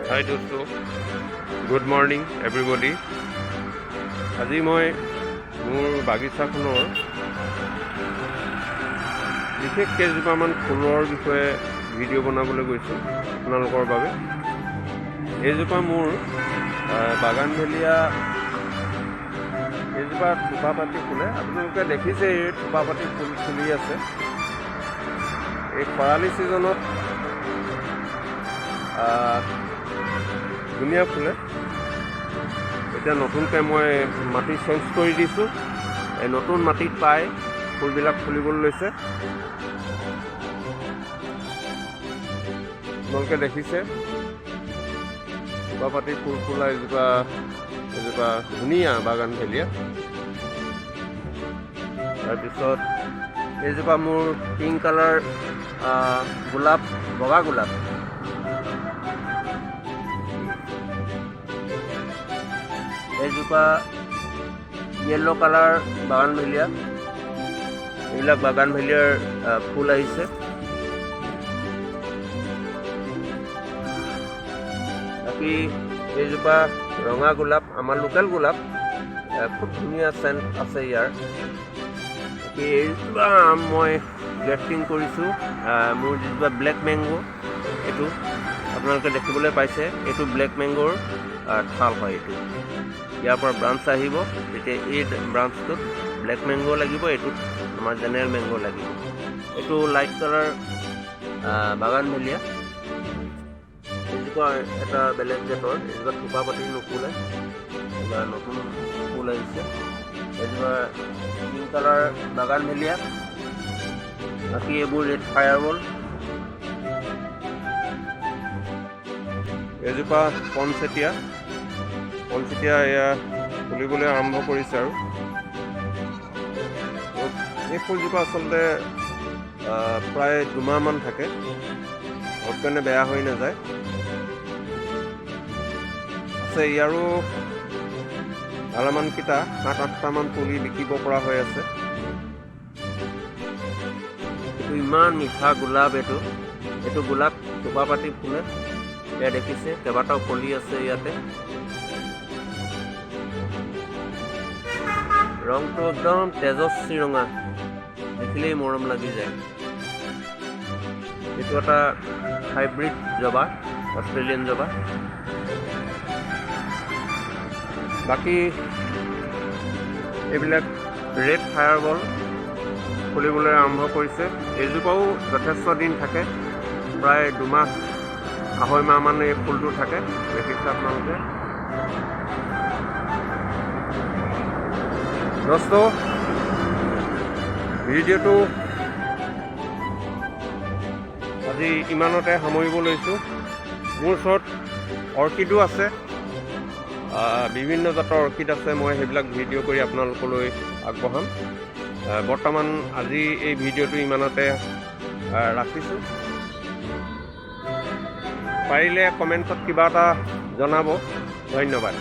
हाय दोस्तों, good morning everybody. আজি মই মোৰ বাগিচাখনৰ বিশেষ কেইজোপামান ফুলৰ বিষয়ে ভিডিঅ' বনাবলৈ গৈছোঁ আপোনালোকৰ বাবে। এইজোপা মোৰ বাগানভেলিয়া, এইজোপা থোপাপাতি ফুলে। আপোনালোকে দেখিছে এই থোপাপাতি ফুল ফুলি আছে। এই খৰালি ছিজনত ধুনীয়া ফুলে। এতিয়া নতুনকৈ মই মাটি চেঞ্জ কৰি দিছোঁ। এই নতুন মাটিত পাই ফুলবিলাক ফুলিবলৈ লৈছে। আপোনালোকে দেখিছে থোপাপাতি ফুল ফুলা এজোপা ধুনীয়া বাগানভেলিয়া। তাৰপিছত এইজোপা মোৰ পিংক কালাৰ গোলাপ, বগা গোলাপ। এইজোপা য়েল্লো কালাৰ বাগানভেলিয়া। এইবিলাক বাগানভেলিয়াৰ ফুল আহিছে। বাকী এইজোপা ৰঙা গোলাপ, আমাৰ লোকেল গোলাপ, খুব ধুনীয়া চেণ্ট আছে ইয়াৰ। বাকী এইজোপা আম মই গ্ৰেফটিং কৰিছোঁ। মোৰ যিজোপা ব্লেক মেংগো, এইটো আপোনালোকে দেখিবলৈ পাইছে। এইটো ব্লেক মেংগোৰ ঠাল হয়। এইটো ইয়াৰ পৰা ব্ৰাঞ্চ আহিব, তেতিয়া এই ব্ৰাঞ্চটোত ব্লেক মেংগো লাগিব, এইটোত আমাৰ জেনেৰেল মেংগো লাগিব। এইটো লাইট কালাৰ বাগানভেলিয়া। এইজোপা এটা বেলেগ জাতৰ। এইজোপা থোপাপাতি নুফুলে, এইবাৰ নতুন ফুল আহিছে। এইজোপা পিংক কালাৰ বাগানভেলিয়া। বাকী এইবোৰ ৰেড ফায়াৰবল। এইজোপা পনচেতিয়া এয়া ফুলিবলৈ আৰম্ভ কৰিছে। আৰু এই ফুলজোপা আচলতে প্ৰায় দুমাহমান থাকে, অত্যন্ত বেয়া হৈ নাযায়। আছে ইয়াৰো ভালেমানকেইটা 7-8টামান পুলি বিকিব পৰা হৈ আছে। এইটো ইমান মিঠা গোলাপ। এইটো গোলাপ থোপাপাতি ফুলে। এয়া দেখিছে কেইবাটাও কলি আছে ইয়াতে। ৰংটো একদম তেজস্বী ৰঙা, দেখিলেই মৰম লাগি যায়। এইটো এটা হাইব্ৰিড জবা, অষ্ট্ৰেলিয়ান জবা। বাকী এইবিলাক ৰেড ফায়াৰবল ফুলিবলৈ আৰম্ভ কৰিছে। এইজোপাও যথেষ্ট দিন থাকে, প্ৰায় 2-2.5 মাহমান এই ফুলটো থাকে। দেখিছে আপোনালোকে। দোস্ত, ভিডিঅ'টো আজি ইমানতে সামৰিব লৈছোঁ। মোৰ ওচৰত অৰ্কিডো আছে, বিভিন্ন জাতৰ অৰ্কিড আছে। মই সেইবিলাক ভিডিঅ' কৰি আপোনালোকলৈ আগবঢ়াম। বৰ্তমান আজি এই ভিডিঅ'টো ইমানতে ৰাখিছোঁ। পাৰিলে কমেণ্টত কিবা এটা জনাব। ধন্যবাদ।